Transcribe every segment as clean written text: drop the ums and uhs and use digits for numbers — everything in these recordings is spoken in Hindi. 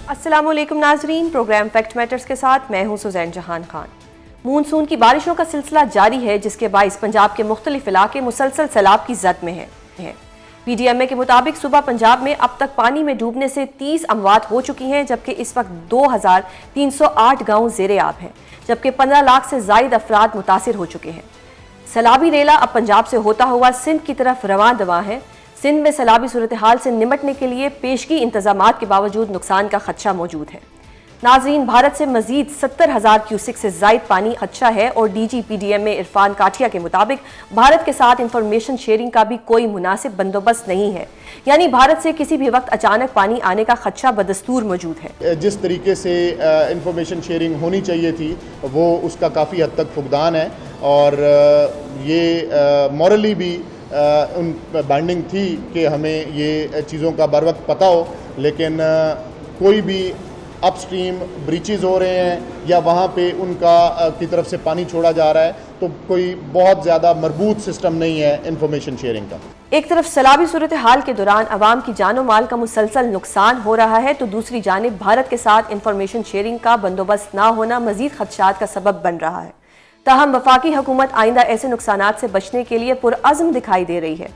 अस्सलाम वालेकुम नाजरीन, प्रोग्राम फैक्ट मैटर्स के साथ मैं हूं सुजैन जहान खान। मूनसून की बारिशों का सिलसिला जारी है, जिसके बाइस पंजाब के मुख्तलिफ इलाके मुसलसल सैलाब की जद में हैं। पीडीएमए के मुताबिक सुबह पंजाब में अब तक पानी में डूबने से 30 अमवात हो चुकी हैं, जबकि इस वक्त 2308 गाँव जेर आब हैं, जबकि 15 लाख से जायद अफराद मुतासिर हो चुके हैं। सैलाबी रेला अब पंजाब से होता हुआ सिंध की तरफ रवां दवा है। सिंध में सैलाबी सूरत हाल से निमटने के लिए पेशगी इंतजामात के बावजूद नुकसान का खदशा मौजूद है। नाजरीन, भारत से मजीद 70,000 क्यूसिक से जायद पानी खदशा है और डीजी पीडीएमए इरफान काठिया के मुताबिक भारत के साथ इंफॉर्मेशन शेयरिंग का भी कोई मुनासिब बंदोबस्त नहीं है, यानी भारत से किसी भी वक्त अचानक पानी आने का खदशा बदस्तूर मौजूद है। जिस तरीके से इंफॉर्मेशन शेयरिंग होनी चाहिए थी वो उसका काफ़ी हद तक फुकदान है और ये मॉरली भी उन बाइंडिंग थी कि हमें ये चीज़ों का बर वक्त पता हो, लेकिन कोई भी अपस्ट्रीम ब्रीचेस हो रहे हैं या वहाँ पे उनका की तरफ से पानी छोड़ा जा रहा है, तो कोई बहुत ज़्यादा मरबूत सिस्टम नहीं है इंफॉर्मेशन शेयरिंग का। एक तरफ सैलाबी सूरत हाल के दौरान अवाम की जानो माल का मुसलसल नुकसान हो रहा है, तो दूसरी जानिब भारत के साथ इंफॉर्मेशन शेयरिंग का बंदोबस्त ना होना मजीद खदशात का सबब बन रहा है। ताहम वफाकी हुकूमत आइंदा ऐसे नुकसानात से बचने के लिए पुरअज़्म दिखाई दे रही है।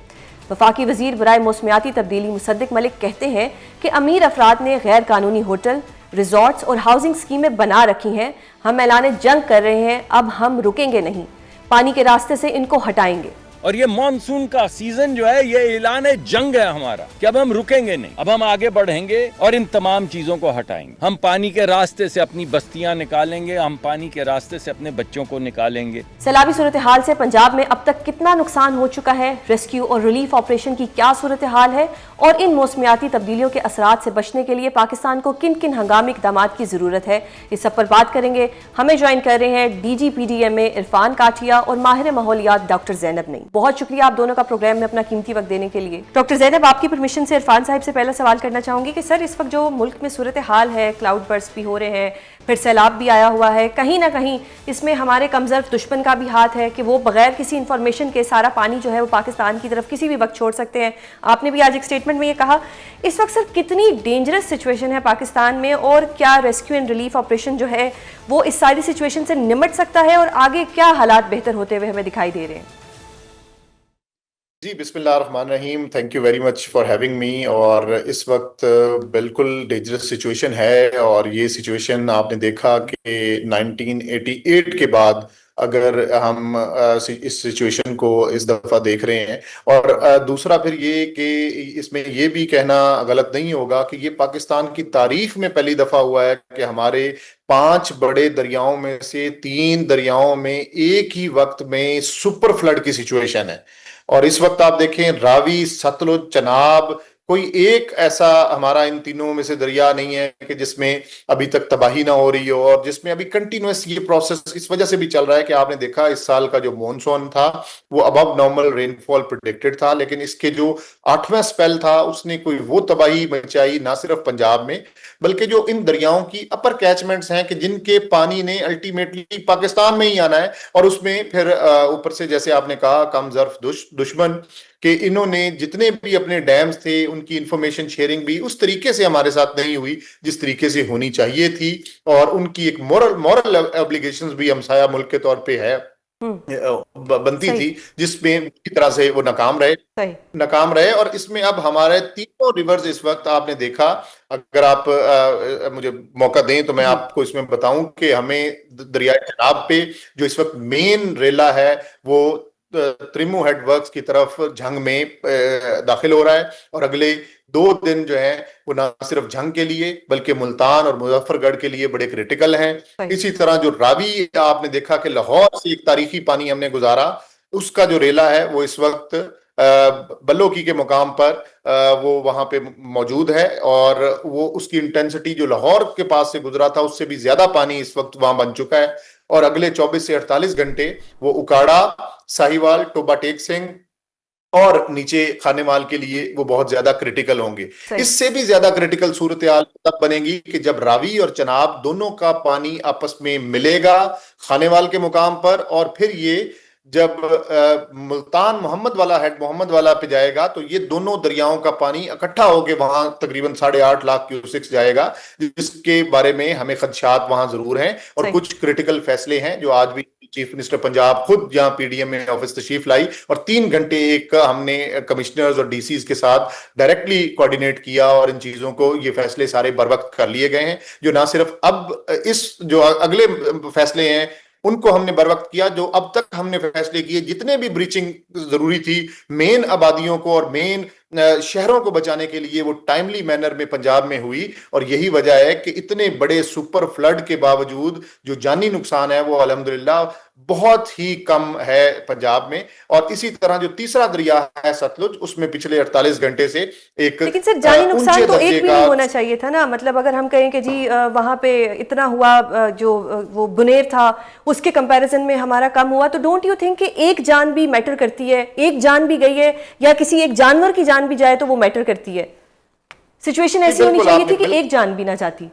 वफाकी वजीर बराए मौसमियाती तब्दीली मुसद्दिक मलिक कहते हैं कि अमीर अफराद ने गैर कानूनी होटल, रिजॉर्ट्स और हाउसिंग स्कीमें बना रखी हैं। हम ऐलान जंग कर रहे हैं, अब हम रुकेंगे नहीं, पानी के रास्ते से इनको हटाएंगे। और ये मानसून का सीजन जो है ये ऐलान जंग है हमारा कि अब हम रुकेंगे नहीं, अब हम आगे बढ़ेंगे और इन तमाम चीजों को हटाएंगे। हम पानी के रास्ते से अपनी बस्तियां निकालेंगे, हम पानी के रास्ते से अपने बच्चों को निकालेंगे। सैलाबी सूरत हाल से पंजाब में अब तक कितना नुकसान हो चुका है, रेस्क्यू और रिलीफ ऑपरेशन की क्या सूरत हाल है और इन मौसमियाती तब्दीलियों के असरात से बचने के लिए पाकिस्तान को किन किन हंगामी इक़दामात की जरूरत है, इस सब पर बात करेंगे। हमें ज्वाइन कर रहे हैं डीजी पीडीएमए इरफान काठिया और माहिर माहौलियात डॉक्टर ज़ैनब नईम। बहुत शुक्रिया आप दोनों का प्रोग्राम में अपना कीमती वक्त देने के लिए। डॉक्टर ज़ैनब, आपकी परमिशन से इरफान साहब से पहला सवाल करना चाहूंगी कि सर, इस वक्त जो मुल्क में सूरत हाल है, क्लाउड बर्स्ट भी हो रहे हैं, फिर सैलाब भी आया हुआ है, कहीं ना कहीं इसमें हमारे कमजोर दुश्मन का भी हाथ है कि वो बगैर किसी इंफॉर्मेशन के सारा पानी जो है वो पाकिस्तान की तरफ किसी भी वक्त छोड़ सकते हैं। आपने भी आज एक स्टेटमेंट में ये कहा। इस वक्त सर कितनी डेंजरस सिचुएशन है पाकिस्तान में और क्या रेस्क्यू एंड रिलीफ ऑपरेशन जो है वो इस सारी सिचुएशन से निमट सकता है और आगे क्या हालात बेहतर होते हुए हमें दिखाई दे रहे हैं? जी, बिस्मिल्लाहिर्रहमानिर्रहीम, thank you very much for having me. और इस वक्त बिल्कुल डेंजरस सिचुएशन है और ये सिचुएशन आपने देखा कि 1988 के बाद अगर हम इस सिचुएशन को इस दफ़ा देख रहे हैं। और दूसरा फिर ये कि इसमें ये भी कहना गलत नहीं होगा कि ये पाकिस्तान की तारीख में पहली दफ़ा हुआ है कि हमारे 5 बड़े दरियाओं में से 3 दरियाओं में एक ही वक्त में सुपर फ्लड की सिचुएशन है। और इस वक्त आप देखें, रावी, सतलुज, चनाब, कोई एक ऐसा हमारा इन तीनों में से दरिया नहीं है कि जिसमें अभी तक तबाही ना हो रही हो और जिसमें अभी कंटिन्यूस ये प्रोसेस इस वजह से भी चल रहा है कि आपने देखा इस साल का जो मॉनसून था वो अबव नॉर्मल रेनफॉल प्रेडिक्टेड था, लेकिन इसके जो 8वां स्पेल था उसने कोई वो तबाही मचाई ना सिर्फ पंजाब में बल्कि जो इन दरियाओं की अपर कैचमेंट्स हैं कि जिनके पानी ने अल्टीमेटली पाकिस्तान में ही आना है। और उसमें फिर ऊपर से जैसे आपने कहा कम ज़र्फ दुश्मन कि इन्होंने जितने भी अपने डैम्स थे उनकी इंफॉर्मेशन शेयरिंग भी उस तरीके से हमारे साथ नहीं हुई जिस तरीके से होनी चाहिए थी। और उनकी एक मॉरल ऑब्लिगेशंस भी हमसाया मुल्क के तौर पे है बनती थी, जिसमें की तरह से वो नाकाम रहे। और इसमें अब हमारे तीनों रिवर्स इस वक्त आपने देखा, अगर आप मुझे मौका दें तो मैं आपको इसमें बताऊं कि हमें दरियाए चनाब पे जो इस वक्त मेन रेला है वो त्रिमू हेड वर्क्स की तरफ झंग में दाखिल हो रहा है। और अगले 2 दिन जो है वो ना सिर्फ झंग के लिए बल्कि मुल्तान और मुजफ्फरगढ़ के लिए बड़े क्रिटिकल हैं। इसी तरह जो रावी आपने देखा कि लाहौर से एक तारीखी पानी हमने गुजारा, उसका जो रेला है वो इस वक्त बल्लोकी के मुकाम पर वो वहां पे मौजूद है और वो उसकी इंटेंसिटी जो लाहौर के पास से गुजरा था उससे भी ज्यादा पानी इस वक्त वहां बन चुका है। और अगले 24 से 48 घंटे वो उकाड़ा, साहिवाल, टोबा टेक सिंह और नीचे खानेवाल के लिए वो बहुत ज्यादा क्रिटिकल होंगे। इससे भी ज्यादा क्रिटिकल सूरत हाल तब बनेगी कि जब रावी और चनाब दोनों का पानी आपस में मिलेगा खानेवाल के मुकाम पर और फिर ये जब मुल्तान मोहम्मद वाला हेड मोहम्मद वाला पे जाएगा तो ये दोनों दरियाओं का पानी इकट्ठा होके वहां तकरीबन 8.5 लाख क्यूसेक्स जाएगा, जिसके बारे में हमें खदशात वहां जरूर हैं और सही। कुछ क्रिटिकल फैसले हैं जो आज भी चीफ मिनिस्टर पंजाब खुद यहाँ पीडीएम में ऑफिस तशरीफ लाई और 3 घंटे एक हमने कमिश्नर्स और डीसीज के साथ डायरेक्टली कोऑर्डिनेट किया और इन चीजों को ये फैसले सारे बर वक्त कर लिए गए हैं, जो ना सिर्फ अब इस जो अगले फैसले हैं उनको हमने बर वक्त किया, जो अब तक हमने फैसले किए जितने भी ब्रीचिंग जरूरी थी मेन आबादियों को और मेन शहरों को बचाने के लिए वो टाइमली मैनर में पंजाब में हुई। और यही वजह है कि इतने बड़े सुपर फ्लड के बावजूद जो जानी नुकसान है वो अल्हम्दुलिल्लाह बहुत ही कम है पंजाब में। और इसी तरह जो तीसरा दरिया है सतलुज, उसमें पिछले 48 घंटे से एक लेकिन सर जानी नुकसान ऊंचे तो दर्जे एक भी का नहीं होना चाहिए था ना। मतलब अगर हम कहें कि जी वहां पे इतना हुआ, जो वो बुनेर था उसके कंपैरिजन में हमारा कम हुआ, तो डोंट यू थिंक कि एक जान भी मैटर करती है? एक जान भी गई है या किसी एक जानवर की जान भी जाए तो वो मैटर करती है। सिचुएशन ऐसी होनी चाहिए थी कि एक जान भी ना जाती।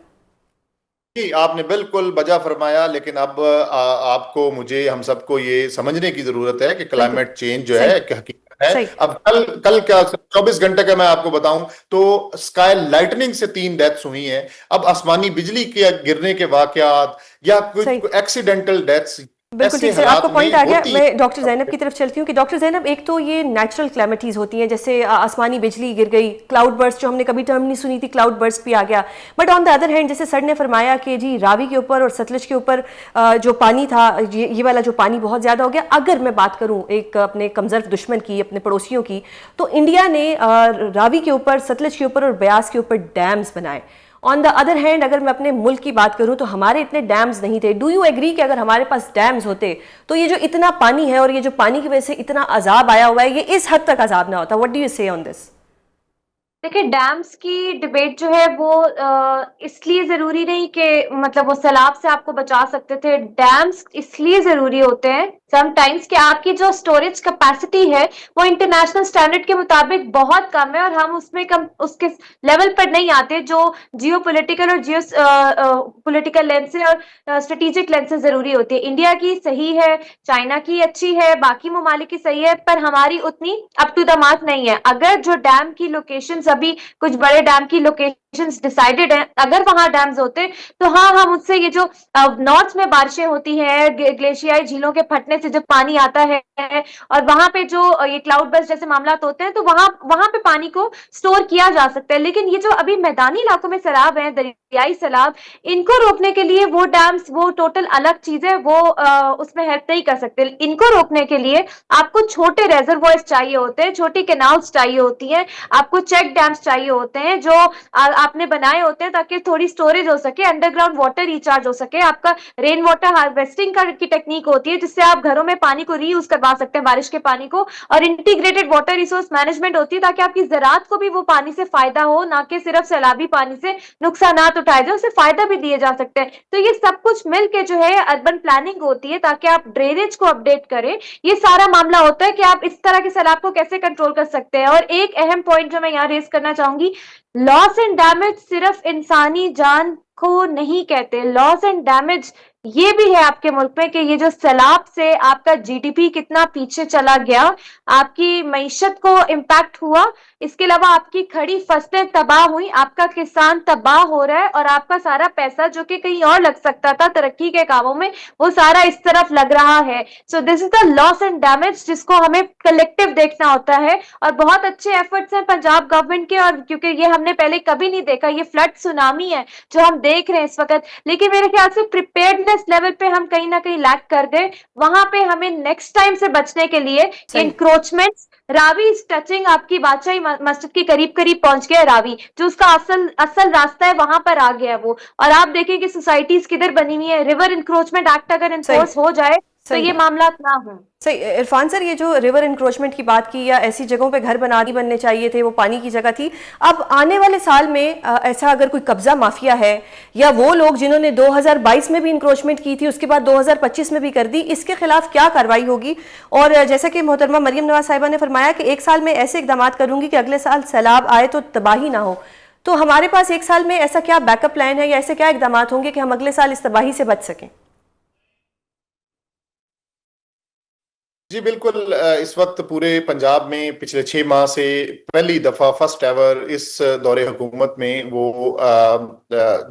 जी आपने बिल्कुल बजा फरमाया, लेकिन अब आपको मुझे हम सबको ये समझने की जरूरत है कि क्लाइमेट चेंज जो है एक हकीकत है। सही। अब कल क्या 24 घंटे का मैं आपको बताऊं तो स्काई लाइटनिंग से 3 डेथ्स हुई हैं। अब आसमानी बिजली के गिरने के वाकयात या कुछ सही। एक्सीडेंटल डेथ्स बिल्कुल ऐसे ठीक सर, हालात आपको में पॉइंट आ गया। होती मैं डॉक्टर जैनब की तरफ चलती हूँ कि डॉक्टर जैनब, एक तो ये नेचुरल क्लैमिटीज होती हैं, जैसे आसमानी बिजली गिर गई, क्लाउड बर्स्ट जो हमने कभी टर्म नहीं सुनी थी, क्लाउड बर्स्ट भी आ गया। But on the other hand जैसे सर ने फरमाया कि जी रावी के ऊपर और सतलुज के ऊपर जो पानी था, ये वाला जो पानी बहुत ज़्यादा हो गया। अगर मैं बात करूँ एक अपने कमजोर दुश्मन की, अपने पड़ोसियों की, तो इंडिया ने रावी के ऊपर, सतलुज के ऊपर और ब्यास के ऊपर डैम्स बनाए। ऑन द अदर हैंड अगर मैं अपने मुल्क की बात करूं तो हमारे इतने डैम्स नहीं थे। डू यू एग्री कि अगर हमारे पास डैम्स होते तो ये जो इतना पानी है और ये जो पानी की वजह से इतना अजाब आया हुआ है, ये इस हद तक अजाब ना होता? व्हाट डू यू से ऑन दिस? देखिए, डैम्स की डिबेट जो है वो इसलिए जरूरी नहीं कि मतलब वो सैलाब से आपको बचा सकते थे। डैम्स इसलिए जरूरी होते हैं समटाइम्स कि आपकी जो स्टोरेज कैपेसिटी है वो इंटरनेशनल स्टैंडर्ड के मुताबिक बहुत कम है और हम उसमें कम उसके लेवल पर नहीं आते जो जियो पोलिटिकल और जियो पोलिटिकल लेंस से और स्ट्रेटेजिक लेंस से जरूरी होती है। इंडिया की सही है, चाइना की अच्छी है, बाकी ममालिक की सही है, पर हमारी उतनी अप टू द मार्क नहीं है। अगर जो डैम की लोकेशन अभी कुछ बड़े डैम की लोकेशंस डिसाइडेड हैं, अगर वहां डैम्स होते तो हाँ, हम उससे ये जो नॉर्थ में बारिशें होती हैं, ग्लेशियाई झीलों के फटने से जब पानी आता है और वहां पे जो ये क्लाउड बर्स्ट जैसे मामला होते हैं तो वहां पे पानी को स्टोर किया जा सकता है। लेकिन ये जो अभी मैदानी इलाकों में सैलाब है, दरियाई सैलाब, इनको रोकने के लिए वो डैम्स वो टोटल अलग चीज है, वो उसमें हेल्प नहीं कर सकते। इनको रोकने के लिए आपको छोटे रेजर्वॉयर्स चाहिए होते हैं, छोटी कैनाल्स चाहिए होती है, आपको चेक डैम्स चाहिए होते हैं जो आपने बनाए होते हैं ताकि थोड़ी स्टोरेज हो सके, अंडरग्राउंड वाटर रिचार्ज हो सके। आपका रेन वाटर हार्वेस्टिंग की टेक्निक होती है जिससे आप घरों में पानी को रीयूज करवा सकते हैं, बारिश के पानी को। और इंटीग्रेटेड वाटर रिसोर्स मैनेजमेंट होती है ताकि आपकी ज़राअत को भी वो पानी से फायदा हो, ना कि सिर्फ सैलाबी पानी से नुकसान उठाए जाए, उससे फायदा भी दिए जा सकते हैं। तो ये सब कुछ मिलके जो है अर्बन प्लानिंग होती है ताकि आप ड्रेनेज को अपडेट करें। ये सारा मामला होता है कि आप इस तरह के सैलाब को कैसे कंट्रोल कर सकते हैं। और एक अहम पॉइंट जो मैं यहाँ रेज करना चाहूंगी, लॉस एंड डैमेज सिर्फ इंसानी जान को नहीं कहते, लॉस एंड डैमेज ये भी है आपके मुल्क में कि ये जो सैलाब से आपका जीडीपी कितना पीछे चला गया, आपकी मईशत को इम्पैक्ट हुआ, इसके अलावा आपकी खड़ी फसलें तबाह हुई, आपका किसान तबाह हो रहा है और आपका सारा पैसा जो कि कहीं और लग सकता था तरक्की के कामों में, वो सारा इस तरफ लग रहा है। So this is the loss and damage जिसको हमें कलेक्टिव देखना होता है। और बहुत अच्छे एफर्ट्स हैं पंजाब गवर्नमेंट के, और क्योंकि ये हमने पहले कभी नहीं देखा, ये फ्लड सुनामी है जो हम देख रहे हैं इस वक्त, लेकिन मेरे ख्याल से प्रिपेयर्डनेस लेवल पे हम कहीं ना कहीं लैक कर गए। वहां पे हमें नेक्स्ट टाइम से बचने के लिए इंक्रोचमेंट्स, रावी इज टचिंग, आपकी बादशाही मस्जिद के करीब करीब पहुंच गया रावी, जो उसका असल रास्ता है वहां पर आ गया वो। और आप देखें कि सोसाइटीज किधर बनी हुई है। रिवर इंक्रोचमेंट एक्ट अगर इन्फोर्स हो जाए तो ये मामला ना हो। सही। इरफान सर, ये जो रिवर इंक्रोचमेंट की बात की या ऐसी जगहों पे घर बनने चाहिए थे, वो पानी की जगह थी, अब आने वाले साल में ऐसा अगर कोई कब्जा माफिया है या वो लोग जिन्होंने 2022 में भी इंक्रोचमेंट की थी उसके बाद 2025 में भी कर दी, इसके खिलाफ क्या कार्रवाई होगी? और जैसा कि मोहतरमा मरियम नवाज साहिबा ने फरमाया कि 1 साल में ऐसे इकदाम करूंगी कि अगले साल सैलाब आए तो तबाही ना हो, तो हमारे पास 1 साल में ऐसा क्या बैकअप प्लान है या ऐसे क्या इकदाम होंगे कि हम अगले साल इस तबाही से बच सकें? जी बिल्कुल, इस वक्त पूरे पंजाब में पिछले 6 माह से पहली दफा फर्स्ट एवर इस दौरे हुकूमत में वो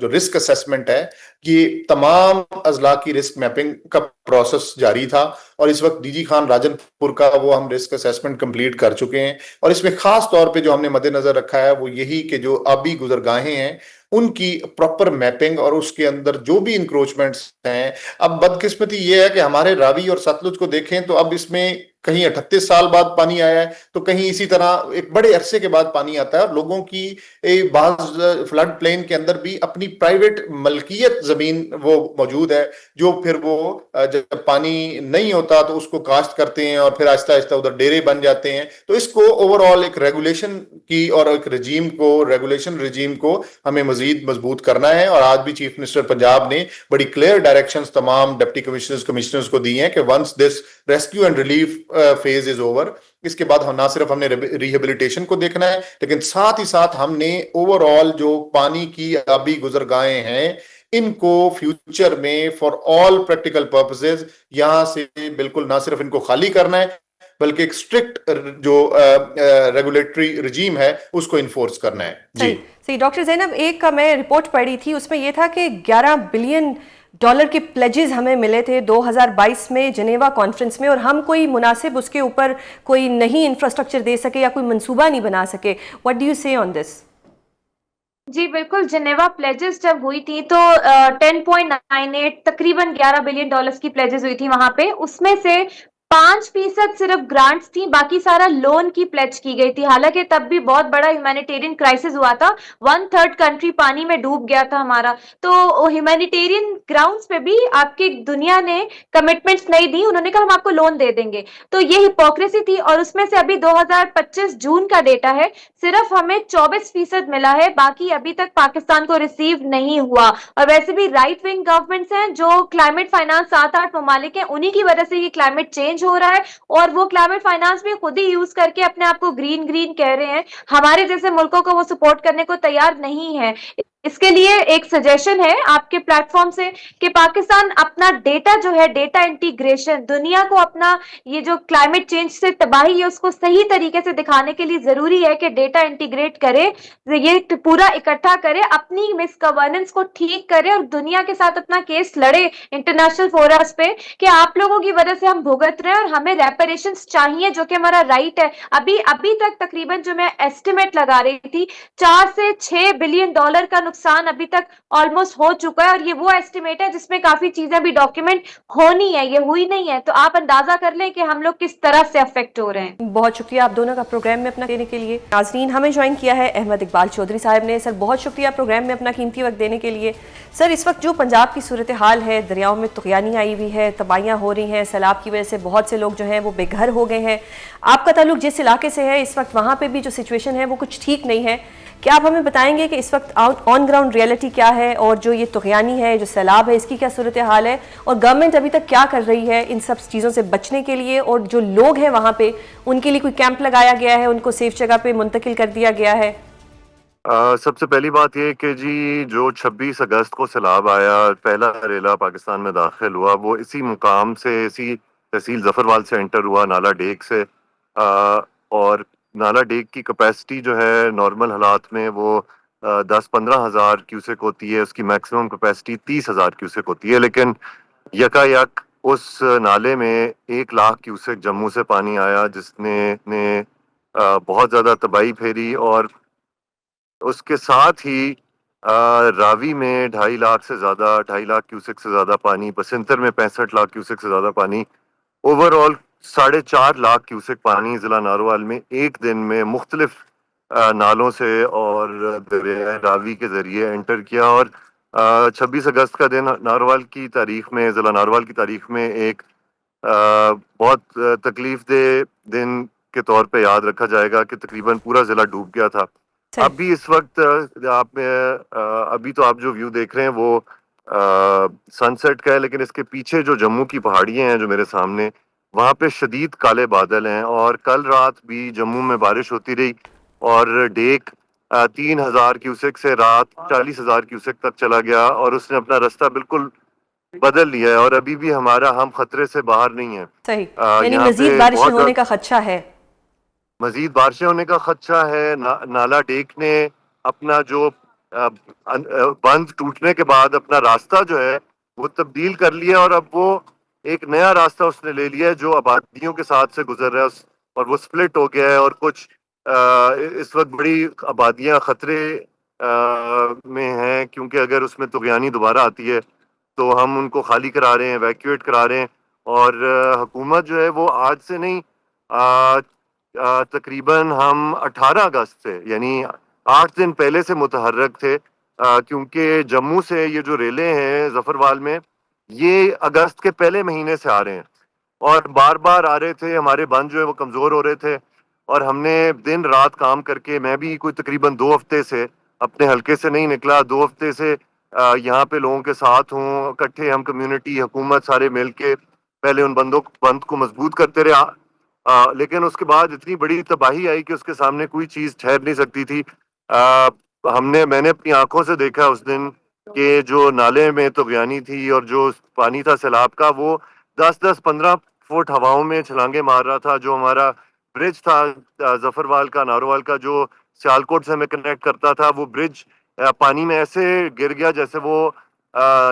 जो रिस्क असेसमेंट है, ये तमाम अजला की रिस्क मैपिंग का प्रोसेस जारी था। और इस वक्त डीजी खान राजनपुर का वो हम रिस्क असेसमेंट कंप्लीट कर चुके हैं। और इसमें खास तौर पे जो हमने मद्देनजर रखा है वो यही कि जो आबी गुजरगाहें हैं उनकी प्रॉपर मैपिंग और उसके अंदर जो भी इंक्रोचमेंट्स हैं। अब बदकिस्मती ये है कि हमारे रावी और सतलुज को देखें तो अब इसमें कहीं 38 साल बाद पानी आया है, तो कहीं इसी तरह एक बड़े अरसे के बाद पानी आता है। और लोगों की बाज फ्लड प्लेन के अंदर भी अपनी प्राइवेट मलकियत जमीन वो मौजूद है, जो फिर वो जब पानी नहीं होता तो उसको काश्त करते हैं और फिर आहिस्ता आहिस्ता उधर डेरे बन जाते हैं। तो इसको ओवरऑल एक रेगुलेशन की और एक रेगुलेशन रिजीम को हमें मजीद मजबूत करना है। और आज भी चीफ मिनिस्टर पंजाब ने बड़ी क्लियर डायरेक्शंस तमाम डिप्टी कमिश्नर्स को दी हैं कि once this rescue and relief phase is over, इसके बाद हम ना सिर्फ हमने रिहेबिलिटेशन को देखना है, लेकिन साथ ही साथ हमने ओवरऑल जो पानी की आबी गुजरगाहें हैं इनको फ्यूचर में फॉर ऑल प्रैक्टिकल पर्पसेस यहां से बिल्कुल ना सिर्फ इनको खाली करना है, बल्कि एक स्ट्रिक्ट जो रेगुलेटरी रिजीम है उसको इन्फोर्स करना है। जी सही डॉक्टर जैनब, एक मैं रिपोर्ट पढ़ी थी, उसमें यह था कि $11 बिलियन के प्लेजेस हमें मिले थे 2022 में जिनेवा कॉन्फ्रेंस में, और हम कोई मुनासिब उसके ऊपर कोई नई इंफ्रास्ट्रक्चर दे सके या कोई मंसूबा नहीं बना सके। व्हाट डू यू से ऑन दिस? जी बिल्कुल, जिनेवा प्लेजेस जब हुई थी तो 10.98 तकरीबन $11 बिलियन की प्लेजेस हुई थी वहां पे। उसमें से 5% सिर्फ ग्रांट्स थी, बाकी सारा लोन की प्लेज की गई थी। हालांकि तब भी बहुत बड़ा ह्यूमैनिटेरियन क्राइसिस हुआ था, 1/3 कंट्री पानी में डूब गया था हमारा। तो ह्यूमैनिटेरियन ग्राउंड्स पे भी आपकी दुनिया ने कमिटमेंट्स नहीं दी, उन्होंने कहा हम आपको लोन दे देंगे। तो ये हिपोक्रेसी थी। और उसमें से अभी 2025 जून का डेटा है, सिर्फ हमें 24% मिला है, बाकी अभी तक पाकिस्तान को रिसीव नहीं हुआ। और वैसे भी राइट विंग गवर्नमेंट्स हैं जो क्लाइमेट फाइनेंस 7-8 ममालिक हैं, उन्हीं की वजह से ये क्लाइमेट चेंज हो रहा है। और वो क्लाइमेट फाइनेंस भी खुद ही यूज करके अपने आप को ग्रीन ग्रीन कह रहे हैं, हमारे जैसे मुल्कों को वो सपोर्ट करने को तैयार नहीं है। इसके लिए एक सजेशन है आपके प्लेटफॉर्म से कि पाकिस्तान अपना डेटा जो है, डेटा इंटीग्रेशन, दुनिया को अपना ये जो क्लाइमेट चेंज से तबाही है उसको सही तरीके से दिखाने के लिए जरूरी है कि डेटा इंटीग्रेट करे, ये पूरा इकट्ठा करे, अपनी मिस गवर्नेंस को ठीक करे और दुनिया के साथ अपना केस लड़े इंटरनेशनल फोरम्स पे कि आप लोगों की वजह से हम भुगत रहे हैं और हमें रेपरेशंस चाहिए, जो कि हमारा राइट है। अभी तक तकरीबन जो मैं एस्टिमेट लगा रही थी, $4 से $6 बिलियन का नुकसान अभी तक ऑलमोस्ट हो चुका है। और ये वो एस्टिमेट है जिसमें काफी चीजें भी डॉक्यूमेंट होनी है, ये हुई नहीं है। तो आप अंदाजा कर लें कि हम लोग किस तरह से अफेक्ट हो रहे हैं। बहुत शुक्रिया आप दोनों का प्रोग्राम में अपना देने के लिए। नाजरीन, हमें ज्वाइन किया है अहमद इकबाल चौधरी साहब ने। सर बहुत शुक्रिया प्रोग्राम में अपना कीमती वक्त देने के लिए। सर, इस वक्त जो पंजाब की सूरत हाल है, दरियाओं में तुगयानी आई हुई है, तबाहियाँ हो रही हैं, सैलाब की वजह से बहुत से लोग जो हैं वो बेघर हो गए हैं। आपका ताल्लुक जिस इलाके से है, इस वक्त वहाँ पर भी जो सिचुएशन है वो कुछ ठीक नहीं है। क्या आप हमें बताएंगे कि इस वक्त ऑन ग्राउंड रियलिटी क्या है, और जो ये तुगयानी है, जो सैलाब है, इसकी क्या सूरत हाल है, और गवर्नमेंट अभी तक क्या कर रही है इन सब चीज़ों से बचने के लिए? और जो लोग हैं वहाँ पे, उनके लिए कोई कैंप लगाया गया है, उनको सेफ जगह पे मुंतकिल कर दिया गया है? सबसे पहली बात ये कि जी जो 26 अगस्त को सैलाब आया, पहला रेला पाकिस्तान में दाखिल हुआ, वो इसी मुकाम से, इसी तहसील जफरवाल से एंटर हुआ, नाला डेक से। और नाला डेक की कैपेसिटी जो है नॉर्मल हालात में वो 10-15 हज़ार क्यूसेक होती है, उसकी मैक्सिमम कैपेसिटी 30 हज़ार क्यूसेक होती है। लेकिन यकायक उस नाले में 1 लाख क्यूसेक जम्मू से पानी आया, जिसने बहुत ज़्यादा तबाही फेरी। और उसके साथ ही रावी में 2.5 लाख से ज़्यादा, 2.5 लाख क्यूसेक से ज़्यादा पानी, बसिंतर में 65 लाख क्यूसेक से ज़्यादा पानी, ओवरऑल 4.5 लाख क्यूसेक पानी ज़िला नारोवाल में एक दिन में मुख्तलिफ नालों से और दरिया रावी के ज़रिए एंटर किया। और 26 अगस्त का दिन नारोवाल की तारीख में, ज़िला नारोवाल की तारीख में एक बहुत तकलीफ दे दिन के तौर पे याद रखा जाएगा कि तकरीबन पूरा ज़िला डूब गया था। अब भी इस वक्त अभी तो आप जो व्यू देख रहे हैं वो सनसेट का है, लेकिन इसके पीछे जो जम्मू की पहाड़ियाँ हैं जो मेरे सामने, वहाँ पे शदीद काले बादल हैं। और कल रात भी जम्मू में बारिश होती रही और डेक 3,000 क्यूसेक से रात 40,000 क्यूसेक तक चला गया, और उसने अपना रास्ता बिल्कुल बदल लिया है और अभी भी हम खतरे से बाहर नहीं है। सही, यानी यहाँ मजीद पे बारिशें बहुत होने का खदशा है। मजीद बारिशें होने का खदशा है। नाला डेक ने अपना जो बंद टूटने के बाद अपना रास्ता जो है वो तब्दील कर लिया और अब वो एक नया रास्ता उसने ले लिया है जो आबादियों के साथ से गुजर रहा है और वो स्प्लिट हो गया है और कुछ इस वक्त बड़ी आबादियां खतरे में हैं क्योंकि अगर उसमें तुगयानी दोबारा आती है तो हम उनको खाली करा रहे हैं, वैक्यूएट करा रहे हैं और हुकूमत जो है वो आज से नहीं तकरीबन हम 18 अगस्त से यानी 8 दिन पहले से मुतहर्रक थे क्योंकि जम्मू से ये जो रेलें हैं जफरवाल में ये अगस्त के पहले महीने से आ रहे हैं और बार बार आ रहे थे। हमारे बंद जो है वो कमज़ोर हो रहे थे और हमने दिन रात काम करके मैं भी कोई तकरीबन 2 हफ्ते से अपने हल्के से नहीं निकला। 2 हफ्ते से यहाँ पे लोगों के साथ हूँ, इकट्ठे हम कम्युनिटी हुकूमत सारे मिल के पहले उन बंद को मजबूत करते रहे लेकिन उसके बाद इतनी बड़ी तबाही आई कि उसके सामने कोई चीज ठहर नहीं सकती थी। मैंने अपनी आंखों से देखा उस दिन कि जो नाले में तुगयानी थी और जो पानी था सैलाब का वो 10-10 15 फुट हवाओं में छलांगे मार रहा था। जो हमारा ब्रिज था जफरवाल का नारोवाल का जो सियालकोट से हमें कनेक्ट करता था वो ब्रिज पानी में ऐसे गिर गया जैसे वो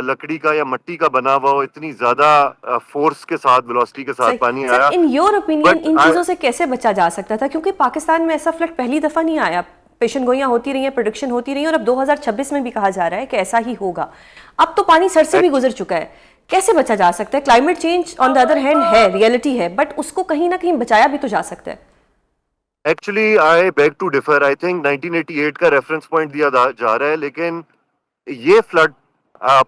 लकड़ी का या मट्टी का बना हुआ हो। इतनी ज्यादा फोर्स के साथ वेलोसिटी के साथ पानी आया। इन योर ओपिनियन But इन चीजों से कैसे बचा जा सकता था, क्योंकि पाकिस्तान में ऐसा फ्लड पहली दफा नहीं आया, पेशन गोइयां होती रही हैं, प्रोडिक्शन होती रही है और अब 2026 में भी कहा जा रहा है कि ऐसा ही होगा। अब तो पानी सर से भी गुजर चुका है, कैसे बचा जा सकता है? Climate change on the other hand है, रियलिटी है, बट उसको कहीं ना कहीं बचाया भी तो जा सकता है। Actually I beg to differ. I think 1988 का रेफरेंस पॉइंट दिया जा रहा है लेकिन ये फ्लड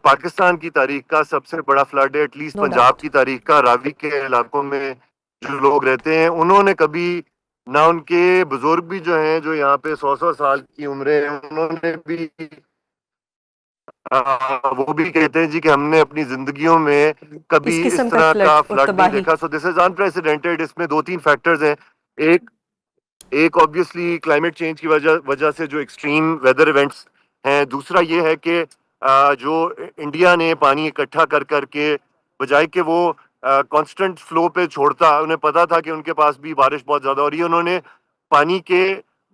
पाकिस्तान की तारीख का सबसे बड़ा फ्लड है, एटलीस्ट पंजाब की तारीख का। रावी के इलाकों में जो लोग रहते हैं उन्होंने कभी ना, उनके बुजुर्ग भी जो हैं जो यहाँ पे 100-100 साल की उम्र है उन्होंने भी वो भी कहते हैं जी कि हमने अपनी जिंदगियों में कभी इस तरह का फ्लड नहीं देखा। So this is unprecedented. इसमें 2-3 फैक्टर्स हैं। एक ऑब्वियसली क्लाइमेट चेंज की वजह से जो एक्सट्रीम वेदर इवेंट्स हैं। दूसरा ये है कि जो इंडिया ने पानी इकट्ठा कर करके बजाय कि वो कांस्टेंट फ्लो पे छोड़ता, उन्हें पता था कि उनके पास भी बारिश बहुत ज्यादा हो रही है, उन्होंने पानी के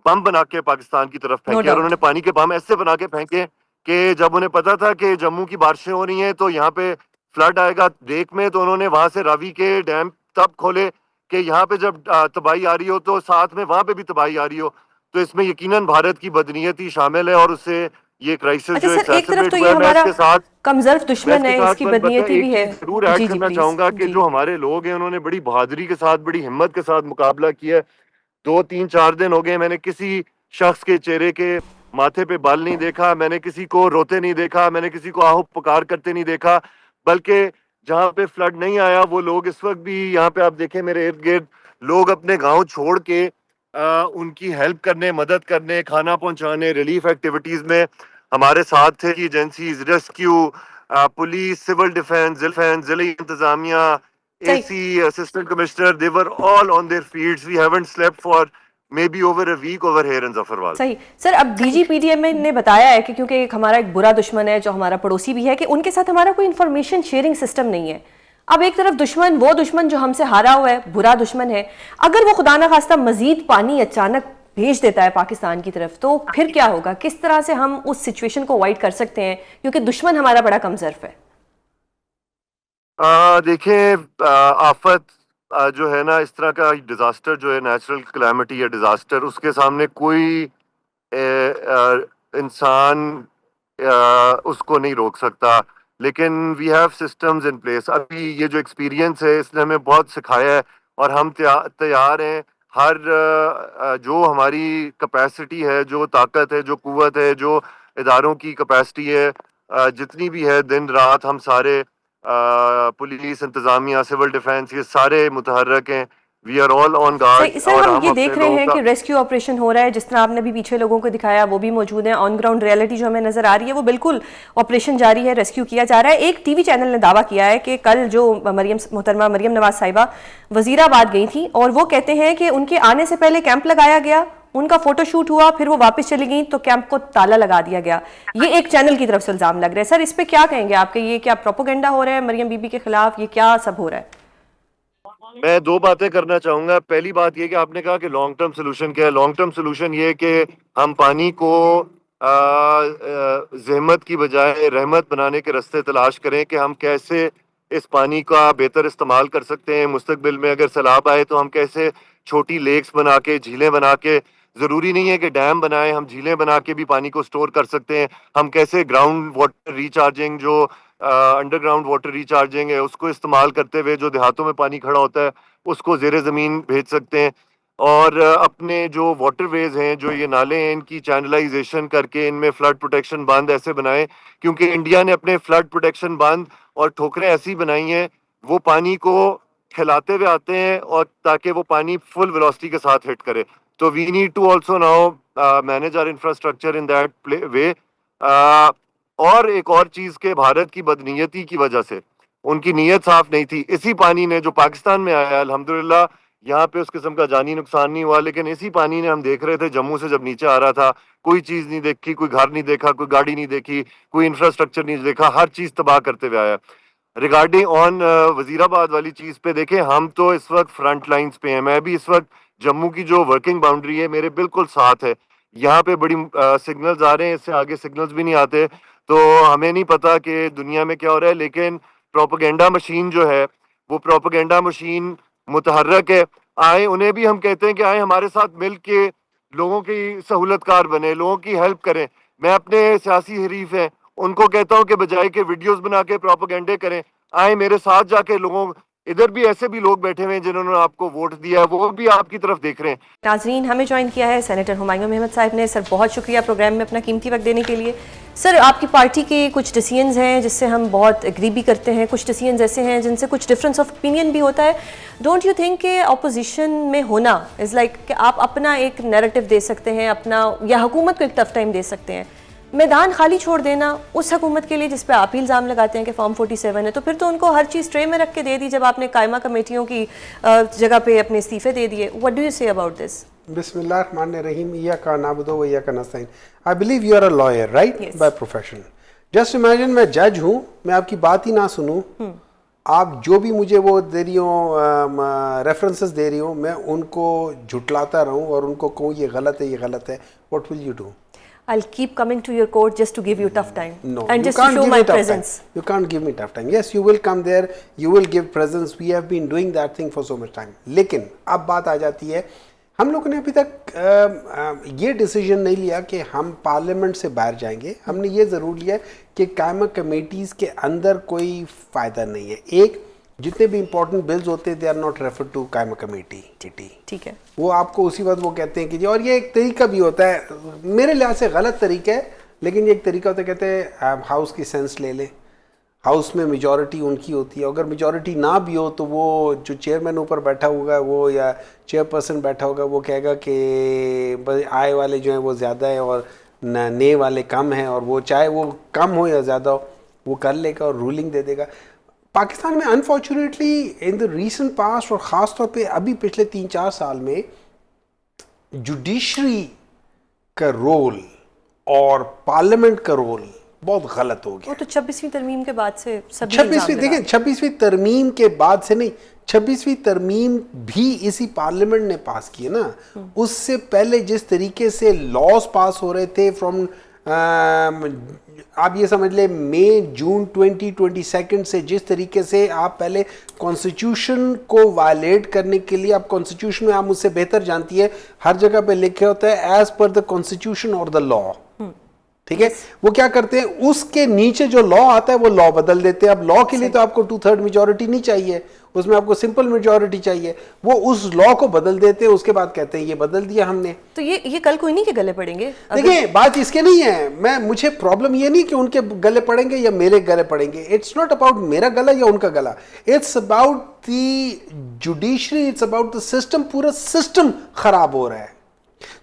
बम बना के पाकिस्तान की तरफ फेंके और उन्होंने पानी के बम ऐसे बना के फेंके कि जब उन्हें पता था कि जम्मू की बारिशें हो रही हैं तो यहाँ पे फ्लड आएगा डेक में, तो उन्होंने वहां से रावी के डैम तब खोले कि यहाँ पे जब तबाही आ रही हो तो साथ में वहां पे भी तबाही आ रही हो। तो इसमें यकीनन भारत की बदनीयती शामिल है और उससे ये क्राइसिस जो सर, एक तरफ तो ये हमारा कमजोर दुश्मन है, इसकी बदनीयती भी है। जरूर ऐड करना चाहूंगा कि जो हमारे लोग हैं उन्होंने बड़ी बहादुरी के साथ, बड़ी हिम्मत के साथ मुकाबला किया। 2-3-4 दिन हो गए मैंने किसी शख्स के चेहरे के माथे पे बाल नहीं देखा, मैंने किसी को रोते नहीं देखा, मैंने किसी को आहो पुकार करते नहीं देखा, बल्कि जहाँ पे फ्लड नहीं आया वो लोग इस वक्त भी यहाँ पे आप देखें मेरे इर्द गिर्द लोग अपने गांव छोड़ के उनकी हेल्प करने, मदद करने, खाना पहुंचाने, रिलीफ एक्टिविटीज में हमारे साथ थे। Agencies, rescue, police, civil defence, जिला इंतजामिया, AC, assistant commissioner, they were all on their fields. We haven't slept for maybe over a week over here in Zafarwal। सही सर, अब DGPDM ने बताया है कि क्योंकि हमारा एक बुरा दुश्मन है जो हमारा पड़ोसी भी है, कि उनके साथ हमारा कोई इंफॉर्मेशन शेयरिंग सिस्टम नहीं है। अब एक तरफ दुश्मन, वो दुश्मन जो हमसे हारा हुआ है, बुरा दुश्मन है, अगर वो खुदा ना खास्ता मजीद पानी अचानक भेज देता है पाकिस्तान की तरफ तो फिर क्या होगा? किस तरह से हम उस सिचुएशन को अवॉइड कर सकते हैं, क्योंकि दुश्मन हमारा बड़ा कमजोर है। देखें, आफत जो है ना, इस तरह का डिजास्टर जो है, नेचुरल कैलामिटी या डिजास्टर, उसके सामने कोई इंसान उसको नहीं रोक सकता, लेकिन we have systems in place. अभी ये जो एक्सपीरियंस है इसने हमें बहुत सिखाया है और हम तैयार हैं। हर जो हमारी कैपेसिटी है, जो ताकत है, जो कुव्वत है, जो इदारों की कैपेसिटी है, जितनी भी है, दिन रात हम सारे पुलिस, इंतजामिया, सिविल डिफेंस, ये सारे मुतहर्रक हैं। We are all on guard. Sir, हम ये देख रहे हैं कि रेस्क्यू ऑपरेशन हो रहा है, जिस तरह आपने अभी पीछे लोगों को दिखाया वो भी मौजूद है। ऑन ग्राउंड रियलिटी जो हमें नजर आ रही है वो बिल्कुल ऑपरेशन जारी है, रेस्क्यू किया जा रहा है। एक टीवी चैनल ने दावा किया है कि कल जो मोहतरमा मरियम नवाज साहिबा वजीराबाद गई थी और वो कहते हैं कि उनके आने से पहले कैंप लगाया गया, उनका फोटोशूट हुआ, फिर वो वापस चली गई तो कैंप को ताला लगा दिया गया। ये एक चैनल की तरफ से इल्जाम लग रहा है। सर, इस पे क्या कहेंगे आपके? ये क्या प्रोपोगेंडा हो रहा है मरियम बीबी के खिलाफ? ये क्या सब हो रहा है? मैं दो बातें करना चाहूंगा। पहली बात ये कि आपने कहा कि लॉन्ग टर्म सोल्यूशन क्या है। लॉन्ग टर्म सोल्यूशन ये है कि हम पानी को जहमत की बजाय रहमत बनाने के रास्ते तलाश करें कि हम कैसे इस पानी का बेहतर इस्तेमाल कर सकते हैं। मुस्तकबिल में अगर सैलाब आए तो हम कैसे छोटी लेक्स बना के, झीलें बना के, जरूरी नहीं है कि डैम बनाए, हम झीलें बना के भी पानी को स्टोर कर सकते हैं। हम कैसे ग्राउंड वाटर रिचार्जिंग, जो अंडरग्राउंड वाटर रिचार्जिंग है, उसको इस्तेमाल करते हुए जो देहातों में पानी खड़ा होता है उसको ज़ेरे ज़मीन भेज सकते हैं। और अपने जो वाटरवेज हैं, जो ये नाले हैं, इनकी चैनलाइजेशन करके इनमें फ्लड प्रोटेक्शन बांध ऐसे बनाएं, क्योंकि इंडिया ने अपने फ्लड प्रोटेक्शन बांध और ठोकरें ऐसी बनाई हैं वो पानी को खिलाते हुए आते हैं और ताकि वो पानी फुल वेलोसिटी के साथ हिट करे। तो we need to also now manage our infrastructure in that way. और एक और चीज के भारत की बदनीयती की वजह से, उनकी नीयत साफ नहीं थी। इसी पानी ने जो पाकिस्तान में आया, अल्हम्दुलिल्लाह यहाँ पे उस किस्म का जानी नुकसान नहीं हुआ, लेकिन इसी पानी ने, हम देख रहे थे जम्मू से जब नीचे आ रहा था, कोई चीज नहीं देखी, कोई घर नहीं देखा, कोई गाड़ी नहीं देखी, कोई इंफ्रास्ट्रक्चर नहीं देखा, हर चीज तबाह करते हुए आया। रिगार्डिंग ऑन वजीराबाद वाली चीज पे देखें, हम तो इस वक्त फ्रंट लाइंस पे हैं। मैं भी इस वक्त जम्मू की जो वर्किंग बाउंड्री है मेरे बिल्कुल साथ है। यहाँ पे बड़ी सिग्नल्स आ रहे हैं, इससे आगे सिग्नल्स भी नहीं आते, तो हमें नहीं पता कि दुनिया में क्या हो रहा है। लेकिन प्रोपेगेंडा मशीन जो है, वो प्रोपेगेंडा मशीन मुतहर्रक है। आए, उन्हें भी हम कहते हैं कि आए हमारे साथ मिल के लोगों की सहूलतकार बने, लोगों की हेल्प करें। मैं अपने सियासी हरीफ हैं उनको कहता हूं कि बजाय के वीडियोस बना के प्रोपेगेंडे करें, आए मेरे साथ जाके लोगों, इधर भी ऐसे भी लोग बैठे हुए हैं जिन्होंने आपको वोट दिया है, वो भी आपकी तरफ देख रहे हैं। नाजरीन, हमें ज्वाइन किया है सेनेटर हुमायूं अहमद साहब ने। सर, बहुत शुक्रिया प्रोग्राम में अपना कीमती वक्त देने के लिए। सर, आपकी पार्टी के कुछ डिसीजंस हैं जिससे हम बहुत एग्री भी करते हैं, कुछ डिसीजंस ऐसे हैं जिनसे कुछ डिफरेंस ऑफ ओपिनियन भी होता है। डोंट यू थिंक कि अपोजिशन में होना इज़ लाइक कि आप अपना एक नैरेटिव दे सकते हैं अपना, या हुकूमत को एक टफ टाइम दे सकते हैं? मैदान खाली छोड़ देना उस हुकूमत के लिए जिस पे आप ही इल्ज़ाम लगाते हैं कि फॉर्म 47 है, तो फिर तो उनको हर चीज़ ट्रे में रख के दे दी जब आपने कायमा कमेटियों की जगह पे अपने इस्तीफे दे दिए। What do you say about this? बिस्मिल्लाहिर्रहमानिर्रहीम, इय्याका नअबुदु व इय्याका नस्तईन। I believe you are a lawyer, right, by profession. Just imagine मैं जज हूँ, मैं आपकी बात ही ना सुनूं, आप जो भी मुझे वो दे रही हो, रेफरेंसेस दे रही हो, मैं उनको झुटलाता रहूं और उनको कहूँ ये गलत है, ये गलत है। What will you do? I'll keep coming to your court just to give you tough time. No, and you just to can't show give my me tough presence. time. You can't give me tough time. Yes, you will come there, you will give presence. We have been doing that thing for so much time. लेकिन अब बात आ जाती है, हम लोगों ने अभी तक ये डिसीजन नहीं लिया कि हम पार्लियामेंट से बाहर जाएंगे। हमने ये ज़रूर लिया कि कायमा कमेटीज़ के अंदर कोई फ़ायदा नहीं है। एक, जितने भी इंपॉर्टेंट बिल्स होते हैं they are not refer to कायमा कमेटी। ठीक है, वो आपको उसी वक्त वो कहते हैं कि जी, और ये एक तरीका भी होता है, मेरे लिहाज से गलत तरीका है, लेकिन ये एक तरीका होता है, कहते हैं हाउस की सेंस ले लें, हाउस में मेजॉरिटी उनकी होती है, अगर मेजॉरिटी ना भी हो तो वो जो चेयरमैन ऊपर बैठा होगा वो, या चेयरपर्सन बैठा होगा, वो कहेगा कि आय वाले जो हैं वो ज़्यादा है और ने वाले कम हैं, और वो चाहे वो कम हो या ज़्यादा हो वो कर लेगा और रूलिंग दे देगा। पाकिस्तान में unfortunately in the recent past और ख़ास तौर पे अभी पिछले 3-4 साल में जुडिशरी का रोल और पार्लियामेंट का रोल बहुत गलत हो गया। वो तो 26वीं तरमीम के बाद से सभी 26वीं, देखिए 26वीं तरमीम के बाद से नहीं, 26वीं तरमीम भी इसी पार्लियामेंट ने पास की है ना। उससे पहले जिस तरीके से लॉज पास हो रहे थे फ्रॉम आप ये समझ ले मई जून 2022 से, जिस तरीके से आप पहले कॉन्स्टिट्यूशन को वायलेट करने के लिए, आप कॉन्स्टिट्यूशन में आप मुझसे बेहतर जानती है, हर जगह पे लिखे होता है एज पर द कॉन्स्टिट्यूशन और द लॉ, ठीक है। वो क्या करते हैं, उसके नीचे जो लॉ आता है वो लॉ बदल देते हैं। अब लॉ के लिए तो आपको 2/3 मेजॉरिटी नहीं चाहिए, उसमें आपको सिंपल मेजॉरिटी चाहिए। वो उस लॉ को बदल देते हैं, उसके बाद कहते हैं ये बदल दिया हमने। तो ये कल कोई नहीं के गले पड़ेंगे। देखिए बात इसके नहीं है, मुझे प्रॉब्लम ये नहीं कि उनके गले पड़ेंगे या मेरे गले पड़ेंगे। इट्स नॉट अबाउट मेरा गला या उनका गला, it's about the judiciary, it's about the system. पूरा सिस्टम खराब हो रहा है,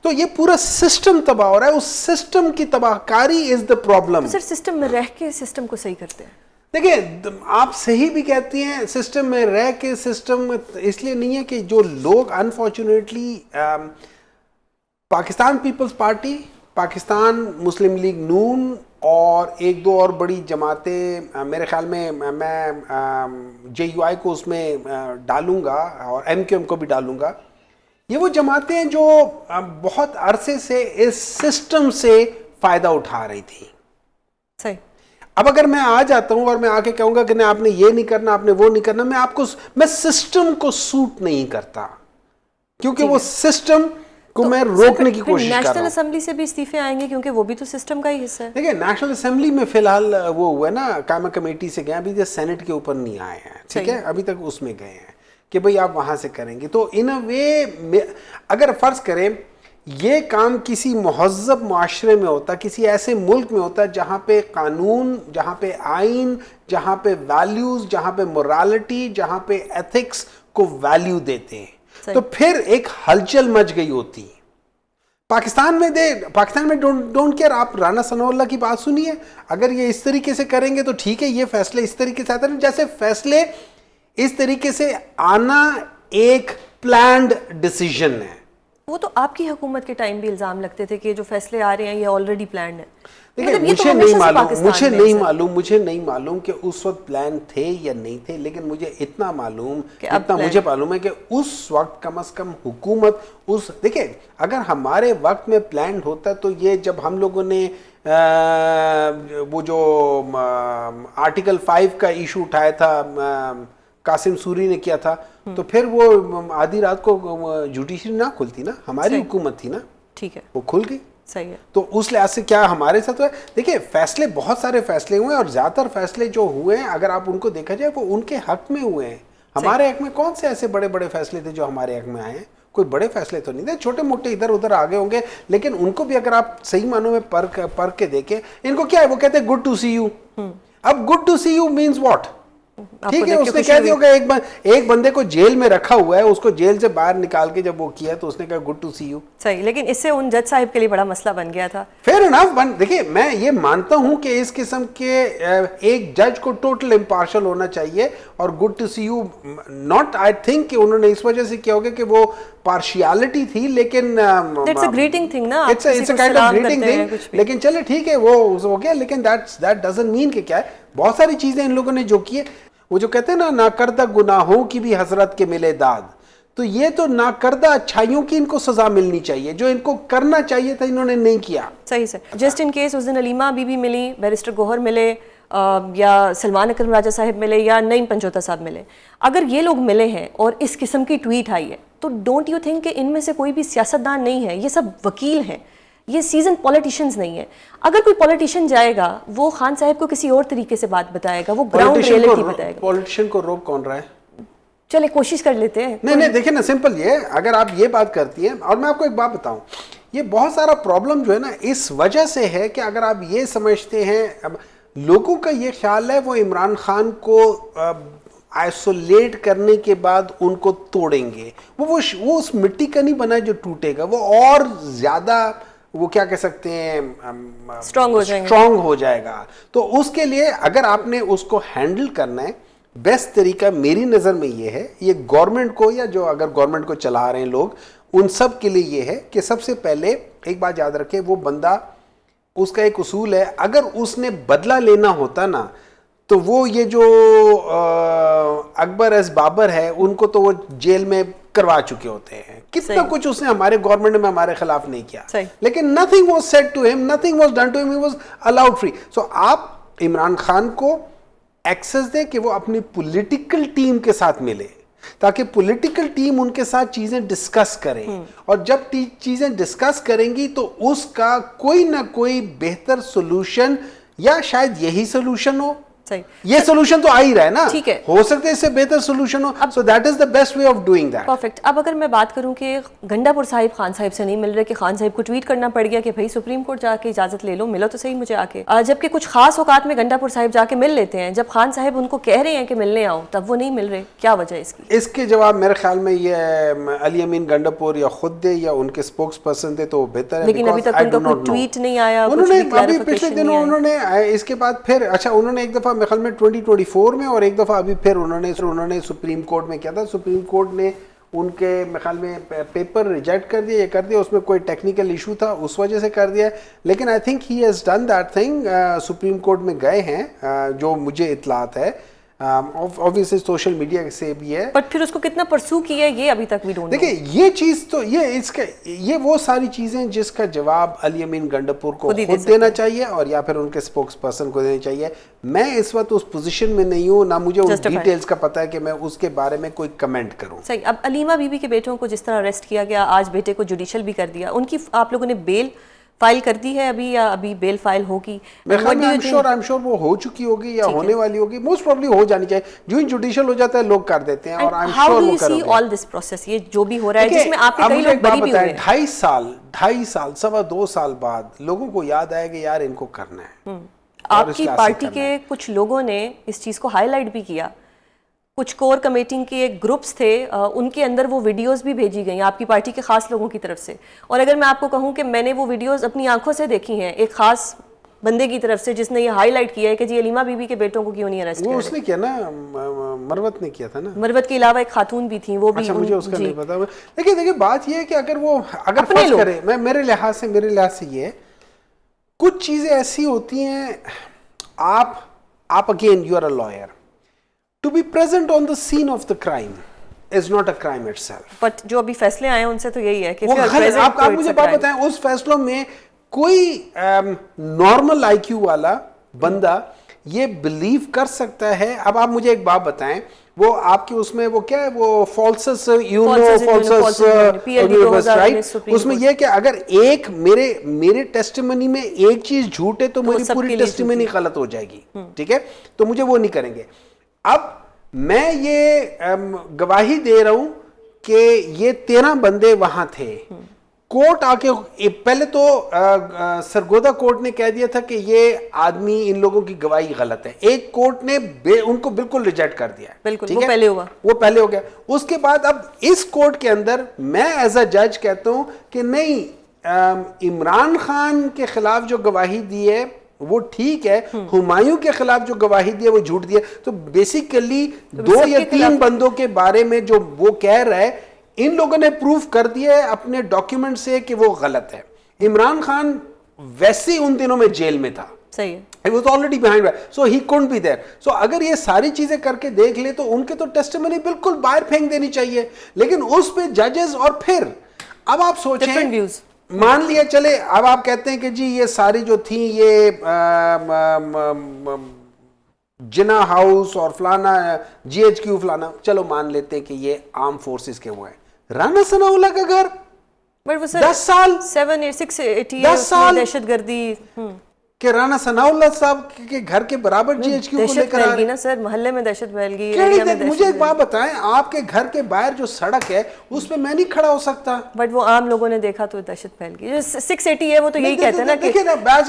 तो ये पूरा सिस्टम तबाह हो रहा है, उस सिस्टम की तबाहकारी इज द प्रॉब्लम। तो सर, सिस्टम में रह के सिस्टम को सही करते हैं। देखिए आप सही भी कहती हैं, सिस्टम में रह के सिस्टम इसलिए नहीं है कि जो लोग unfortunately Pakistan People's Party, Pakistan Muslim League Noon और एक दो और बड़ी जमातें, मेरे ख्याल में मैं JUI को उसमें डालूंगा और MQM को भी डालूंगा। ये वो जमातें हैं जो बहुत अरसे से इस सिस्टम से फ़ायदा उठा रही थी। सही। अब अगर मैं आ जाता हूं और मैं आके कहूंगा कि नहीं आपने ये नहीं करना, आपने वो नहीं करना, मैं सिस्टम को सूट नहीं करता, क्योंकि वो सिस्टम को मैं रोकने की कोशिश कर रहा हूं। नेशनल असेंबली से भी इस्तीफे आएंगे क्योंकि वो भी तो सिस्टम का ही हिस्सा है। देखिए नेशनल असेंबली में फिलहाल वो हुआ ना, कायमा कमेटी से गए, अभी जो सेनेट के ऊपर नहीं आए हैं, ठीक है, अभी तक उसमें गए हैं कि भाई आप वहां से करेंगे। तो इन अ वे अगर फर्ज करें ये काम किसी महज़्ज़ब मुआशरे में होता, किसी ऐसे मुल्क में होता जहाँ पे कानून, जहाँ पे आइन, जहाँ पे वैल्यूज़, जहाँ पे मोरालिटी, जहाँ पे एथिक्स को वैल्यू देते हैं, तो फिर एक हलचल मच गई होती। पाकिस्तान में डोंट केयर। आप राना सनाउल्लाह की बात सुनिए, अगर ये इस तरीके से करेंगे तो ठीक है, ये फैसले इस तरीके से आते हैं, जैसे फैसले इस तरीके से आना एक प्लान्ड डिसीजन है। वो तो आपकी हुकूमत के टाइम भी इल्जाम लगते थे कि जो फैसले आ रहे हैं ये ऑलरेडी प्लान्ड है। देखिए मुझे नहीं मालूम कि उस वक्त प्लान थे या नहीं थे, लेकिन मुझे इतना मालूम है कि उस वक्त कम से कम हुकूमत देखिए अगर हमारे वक्त में प्लान होता तो ये जब हम लोगों ने वो जो आर्टिकल 5 का इशू उठाया था, कासिम सूरी ने किया था, तो फिर वो आधी रात को जुडिशरी ना खुलती ना, हमारी हुकूमत थी ना, ठीक है, वो खुल गई। सही है। तो उस लिहाज से क्या हमारे साथ है, देखिए फैसले, बहुत सारे फैसले हुए और ज्यादातर फैसले जो हुए हैं अगर आप उनको देखा जाए वो उनके हक में हुए हैं। हमारे हक में कौन से ऐसे बड़े बड़े फैसले थे जो हमारे हक में आए हैं? कोई बड़े फैसले तो नहीं थे, छोटे मोटे इधर उधर आगे होंगे, लेकिन उनको भी अगर आप सही मानों में परख के देखें, इनको क्या है, वो कहते हैं गुड टू सी यू। अब good to see you means what? ठीक है, उसने कह दिया होगा एक बंदे को जेल में रखा हुआ है, उसको जेल से बाहर निकाल के जब वो किया तो उसने कहा गुड टू सी यू। सही, लेकिन इससे उन जज साहिब के लिए बड़ा मसला बन गया था। Fair enough. देखिए मैं ये मानता हूं कि इस किस्म के एक जज को टोटल इम्पार्शल होना चाहिए और good to see you not, I think कि उन्होंने इस वजह से किया होगा कि वो पार्शियलिटी थी, लेकिन इट्स अ ग्रीटिंग थिंग ना, it's a kind of greeting thing, लेकिन चले ठीक है वो हो गया, लेकिन दैट डजंट मीन कि क्या है, बहुत सारी चीजें इन लोगों ने जो की है, वो जो कहते हैं ना नाकर्दा गुनाहों की भी हजरत के मिले दाद, तो ये तो नाकर्दा अच्छाइयों की इनको सजा मिलनी चाहिए, जो इनको करना चाहिए था इन्होंने नहीं किया। सही से। जस्ट इन केस उस दिन अलीमा बीबी मिली, बैरिस्टर गौहर मिले, या सलमान अकरम राजा साहब मिले, या नईम पंजोता साहब मिले, अगर ये लोग मिले हैं और इस किस्म की ट्वीट आई है, तो डोंट यू थिंक कि इनमें से कोई भी सियासतदान नहीं है, ये सब वकील हैं, ये सीजन पॉलिटिशियंस नहीं है। अगर कोई पॉलिटिशियन जाएगा वो खान साहब को किसी और तरीके से बात बताएगा, वो ग्राउंड रियलिटी बताएगा। पॉलिटिशियन को रोक कौन रहा है? चले कोशिश कर लेते हैं। नहीं देखिए ना, सिंपल ये, अगर आप ये बात करती हैं, और मैं आपको एक बात बताऊं, ये बहुत सारा प्रॉब्लम जो है ना इस वजह से है कि अगर आप ये समझते हैं, अब लोगों का ये ख्याल है वो इमरान खान को आइसोलेट करने के बाद उनको तोड़ेंगे, वो उस मिट्टी का नहीं बना जो टूटेगा, वो और ज्यादा वो क्या कह सकते हैं, स्ट्रांग हो जाएगा। तो उसके लिए अगर आपने उसको हैंडल करना है, बेस्ट तरीका मेरी नज़र में ये है, ये गवर्नमेंट को, या जो अगर गवर्नमेंट को चला रहे हैं लोग, उन सब के लिए ये है कि सबसे पहले एक बात याद रखें, वो बंदा, उसका एक उसूल है, अगर उसने बदला लेना होता ना, तो वो ये जो अकबर एस बाबर है, उनको तो वो जेल में करवा चुके होते हैं, कितना कुछ उसने हमारे गवर्नमेंट में हमारे खिलाफ नहीं किया, लेकिन nothing was said to him, nothing was done to him, he was allowed free. So आप इमरान खान को एक्सेस दे कि वो अपनी पॉलिटिकल टीम के साथ मिले, ताकि पॉलिटिकल टीम उनके साथ चीजें डिस्कस करें, और जब चीजें डिस्कस करेंगी तो उसका कोई ना कोई बेहतर सोल्यूशन, या शायद यही सोल्यूशन हो, ये सोल्यूशन तो आ ही रहा है ना, ठीक है, हो सकता है इससे बेहतर सोल्यूशन हो, so that is the best way of doing that. Perfect. अब अगर मैं बात करूं कि गंडापुर साहिब खान साहिब से नहीं मिल रहे, कि खान साहिब को ट्वीट करना पड़ गया कि भाई सुप्रीम कोर्ट जाके इजाजत ले लो, मिलो तो सही मुझे आके, जबकि कुछ खास औकात में गंडापुर साहिब जाके मिल लेते हैं, जब खान साहिब उनको कह रहे हैं कि मिलने आओ तब वो नहीं मिल रहे, क्या वजह है इसकी? इसके जवाब मेरे ख्याल में ये अली अमीन गंडापुर या खुद दे या उनके स्पोक्स पर्सन थे तो बेहतर है, लेकिन अभी तक उनका कोई ट्वीट नहीं आया। उन्होंने अभी पिछले दिनों उन्होंने इसके बाद फिर, अच्छा उन्होंने एक दफा मेरे ख्याल में 2024 में और एक दफा अभी फिर उन्होंने सुप्रीम कोर्ट में किया था, सुप्रीम कोर्ट ने उनके मेरे ख्याल में पेपर रिजेक्ट कर दिया, ये कर दिया, उसमें कोई टेक्निकल इशू था उस वजह से कर दिया। लेकिन I think he has done that thing, supreme court में गए हैं जो मुझे इतलात है, ऑब्वियसली सोशल मीडिया से भी है। बट फिर उसको कितना परसू किया ये अभी तक भी डोंट नो। देखिए ये चीज़ तो ये वो सारी चीज़ें जिसका जवाब अली अमीन गंडापुर को खुद देना चाहिए और या फिर उनके स्पोक्स पर्सन को देना चाहिए। मैं इस वक्त उस पोजीशन में नहीं हूँ, ना मुझे उस डिटेल्स का पता है कि मैं उसके बारे में कोई कमेंट करूँ। सही। अब अलीमा बीबी के बेटों को जिस तरह अरेस्ट किया गया, आज बेटे को जुडिशल भी कर दिया, उनकी आप लोगों ने बेल फाइल कर दी है अभी या अभी बेल फाइल होगी? आई एम श्योर वो हो चुकी होगी या होने वाली होगी, मोस्ट प्रोबेबली हो जानी चाहिए। जो ही जुडिशियल हो जाता है लोग कर देते हैं और आई एम श्योर वो करेंगे। ऑल दिस प्रोसेस, ये जो भी हो रहा है जिसमें आपके कई लोग बरी भी हुए हैं। 2.5 साल 2.25 साल बाद लोगों को याद आएगा यार इनको करना है। आपकी पार्टी के कुछ लोगों ने इस चीज को हाईलाइट भी किया, कुछ कोर कमेटी के ग्रुप्स थे, उनके अंदर वो वीडियोस भी भेजी गई आपकी पार्टी के खास लोगों की तरफ से। और अगर मैं आपको कहूं कि मैंने वो वीडियोस अपनी आंखों से देखी हैं एक खास बंदे की तरफ से जिसने ये हाईलाइट किया है कि जी अलीमा बीबी के बेटों को क्यों नहीं अरेस्ट किया। वो उसने किया ना, मरवत ने किया था ना। मरवत के अलावा एक खातून भी थी, वो भी। अच्छा, मुझे उसका नहीं पता। देखिए बात ये है कि अगर फर्ज करें, मैं मेरे लिहाज से ये कुछ चीजें ऐसी होती हैं, आप again you are a lawyer, to be present on the scene of the crime is not a crime itself. But जो अभी फैसले आए हैं उनसे तो यही है कि आप मुझे बात बताएं, उस फैसलों में कोई नॉर्मल आईक्यू वाला बंदा ये बिलीव कर सकता है? अब आप मुझे एक बात बताएं, वो आपके उसमें वो क्या है, वो फॉल्सस राइट, उसमें ये कि अगर एक मेरे टेस्टिमनी में एक चीज झूठ है तो मेरी पूरी टेस्टिमनी गलत हो जाएगी, ठीक है? तो मुझे वो नहीं करेंगे। अब मैं ये गवाही दे रहा हूं कि ये 13 बंदे वहां थे। कोर्ट आके पहले तो सरगोदा कोर्ट ने कह दिया था कि ये आदमी, इन लोगों की गवाही गलत है। एक कोर्ट ने उनको बिल्कुल रिजेक्ट कर दिया। बिल्कुल, वो पहले हुआ, वो पहले हो गया। उसके बाद अब इस कोर्ट के अंदर मैं एज अ जज कहता हूं कि नहीं, इमरान खान के खिलाफ जो गवाही दी है वो ठीक है, हुमायूं के खिलाफ जो गवाही दी है वो झूठ दी है। तो बेसिकली 2 या 3 बंदों के बारे में जो वो कह रहा है, इन लोगों ने प्रूफ कर दिया है अपने डॉक्यूमेंट से कि वो गलत है। इमरान खान वैसे ही उन दिनों में जेल में था, सही है, He was already behind bars, so he couldn't be there. So अगर ये सारी चीजें करके देख ले तो उनके तो टेस्टिमनी बिल्कुल बाहर फेंक देनी चाहिए। लेकिन उस पे जजेस, और फिर अब आप सोचें, मान लिया चले, अब आप कहते हैं कि जी ये सारी जो थी ये जिना हाउस और फलाना GHQ फलाना, चलो मान लेते हैं कि ये आर्म फोर्सेस के वो है। राना सनाउल्लाह का घर 10 साल 10 साल दहशतगर्दी कि राना सनाउल्लाह साहब के घर के बराबर GHQ को लेकर आ रहे ना सर, मोहल्ले में दहशत फैल गई। मुझे एक बात बताएं, आपके घर के बाहर जो सड़क है उस पे मैं नहीं खड़ा हो सकता। बट वो आम लोगों ने देखा तो दहशत फैल गई। 680 है वो तो यही कहते हैं ना कि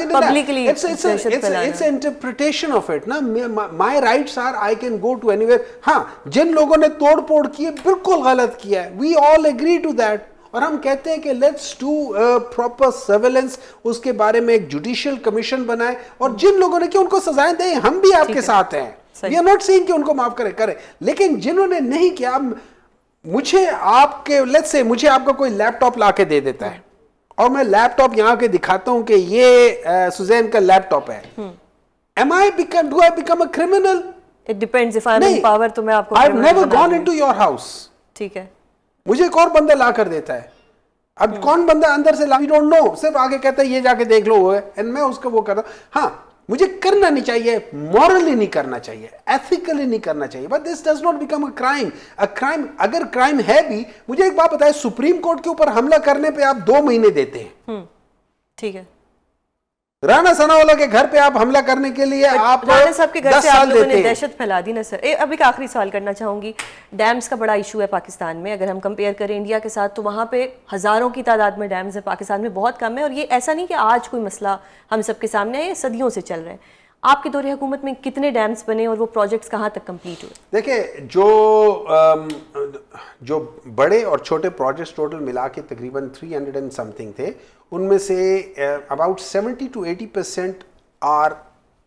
publicly it's interpretation of it ना। My rights are I can go to anywhere. हाँ, जिन लोगों ने तोड़ फोड़ की है बिल्कुल गलत किया है, we all agree to that. और हम कहते हैं कि लेट्स डू प्रॉपर सर्वेलेंस, उसके बारे में एक जुडिशियल कमीशन बनाए और जिन लोगों ने किया उनको सजाएं दें। हम भी आपके साथ हैं, वी आर नॉट सेइंग कि उनको माफ करें, लेकिन जिन्होंने नहीं किया, मुझे आपके लेट्स से मुझे आपका कोई लैपटॉप लाके दे देता है और मैं लैपटॉप यहाँ के दिखाता हूं कि ये सुजैन का लैपटॉप है, do I become a criminal? It depends if I'm in power, तो मैं आपको I've never gone into your house, ठीक है, मुझे एक और बंदा ला कर देता है। अब कौन बंदा अंदर से ला, वी डोंट नो, सिर्फ आगे कहता है ये जाके देख लो वो है, एंड मैं उसका वो करता हूं। हाँ, मुझे करना नहीं चाहिए, मॉरली नहीं करना चाहिए, एथिकली नहीं करना चाहिए, but this does not become a crime. अगर क्राइम है भी, मुझे एक बात बताए, सुप्रीम कोर्ट के ऊपर हमला करने पे आप 2 महीने देते हैं, ठीक है। राना सनाउल्लाह के घर पे आप हमला करने के लिए आप राना साहब के घर से आप लोगों ने देते हैं। दहशत फैला दी ना सर। अब एक आखिरी सवाल करना चाहूंगी, डैम्स का बड़ा इशू है पाकिस्तान में, अगर हम कंपेयर करें इंडिया के साथ तो वहाँ पे हज़ारों की तादाद में डैम्स है, पाकिस्तान में बहुत कम है। और ये ऐसा नहीं कि आज कोई मसला हम सबके सामने है, ये सदियों से चल रहे हैं। आपके दौरे हुकूमत में कितने डैम्स बने और वो प्रोजेक्ट्स कहाँ तक कंप्लीट हुए? देखिए, जो बड़े और छोटे प्रोजेक्ट्स टोटल मिला के तकरीबन 300 एंड समथिंग थे, उनमें से about 70 to 80% are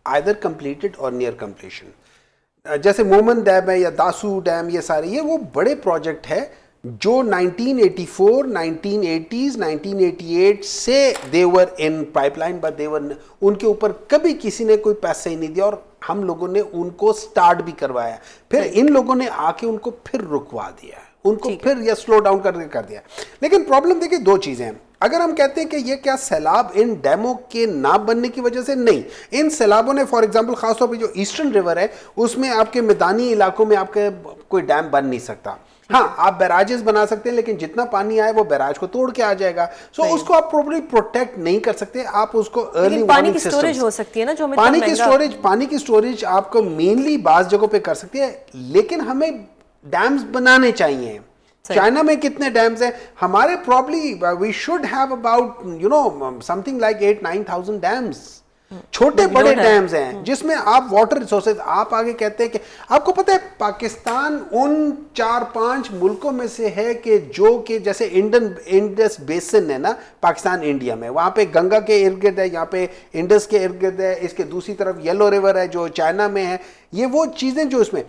either completed और नियर कंप्लीशन। जैसे मोमन डैम है या दासू डैम, ये सारे ये वो बड़े प्रोजेक्ट है जो 1984, 1980s, 1988 से they were in pipeline, but they were, उनके ऊपर कभी किसी ने कोई पैसा ही नहीं दिया और हम लोगों ने उनको स्टार्ट भी करवाया, फिर इन लोगों ने आके उनको फिर रुकवा दिया, उनको फिर ये स्लो डाउन कर दिया। लेकिन प्रॉब्लम देखिए दो चीजें हैं। अगर हम कहते हैं कि ये क्या सैलाब इन डैमों के ना बनने की वजह से, नहीं, इन सैलाबों ने फॉर एग्जांपल खासतौर पे जो ईस्टर्न रिवर है उसमें आपके मैदानी इलाकों में आपके कोई डैम बन नहीं सकता। हाँ, आप बैराजेस बना सकते हैं लेकिन जितना पानी आए वो बैराज को तोड़ के आ जाएगा, सो उसको आप प्रॉपर्ली प्रोटेक्ट नहीं कर सकते। आप उसको अर्ली पानी की स्टोरेज हो सकती है ना, जो पानी की स्टोरेज आपको मेनली बास जगहों पे कर सकती है, लेकिन हमें डैम्स बनाने चाहिए। चाइना में कितने डैम्स हैं हमारे, probably we should have about something like 8-9,000 dams, छोटे बड़े डैम्स हैं जिसमें आप वाटर रिसोर्सेज, आप आगे कहते हैं कि आपको पता है पाकिस्तान उन 4-5 मुल्कों में से है कि जो कि जैसे इंडस बेसिन है ना पाकिस्तान इंडिया में, वहां पे गंगा के इर्द गिर्द है, यहाँ पे इंडस के इर्द गिर्द है, इसके दूसरी तरफ येलो रिवर है जो चाइना में है, ये वो चीजें जो इसमें,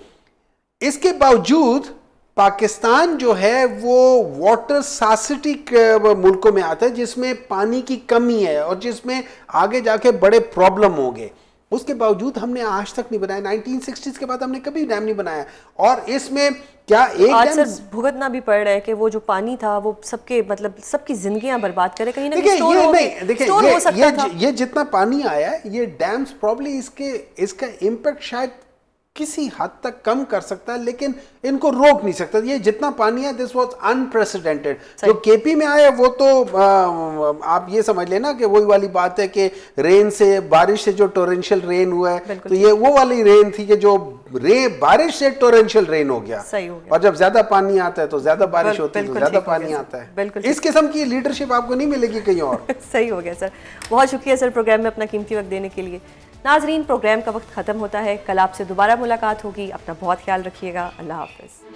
इसके बावजूद पाकिस्तान जो है वो वाटर सासिटी मुल्कों में आता है जिसमें पानी की कमी है और जिसमें आगे जाके बड़े प्रॉब्लम होंगे। उसके बावजूद हमने आज तक नहीं बनाया, 1960s के बाद हमने कभी डैम नहीं बनाया। और इसमें क्या एक आज सर भुगतना भी पड़ रहा है कि वो जो पानी था वो सबके मतलब सबकी जिंदगियां बर्बाद करे, कहीं ना कहीं स्टोर ये जितना पानी आया है ये डैम्स प्रॉब्ली इसका इम्पैक्ट शायद किसी हद तक कम कर सकता है लेकिन इनको रोक नहीं सकता। ये जितना पानी है दिस वाज अनप्रेसिडेंटेड। जो केपी में आया वो तो आप ये समझ लेना कि वही वाली बात है कि रेन से, बारिश से जो टोरेंशियल रेन हुआ है, तो ये वो वाली रेन थी कि जो बारिश से टोरेंशियल रेन हो गया। सही हो गया। और जब ज्यादा पानी आता है तो ज्यादा बारिश होती है तो ज्यादा पानी आता है। इस किस्म की लीडरशिप आपको नहीं मिलेगी कहीं और। सही हो गया सर, बहुत शुक्रिया सर प्रोग्राम में अपना कीमती वक्त देने के लिए। नाजरीन, प्रोग्राम का वक्त खत्म होता है, कल आपसे दोबारा मुलाकात होगी, अपना बहुत ख्याल रखिएगा, अल्लाह हाफिज।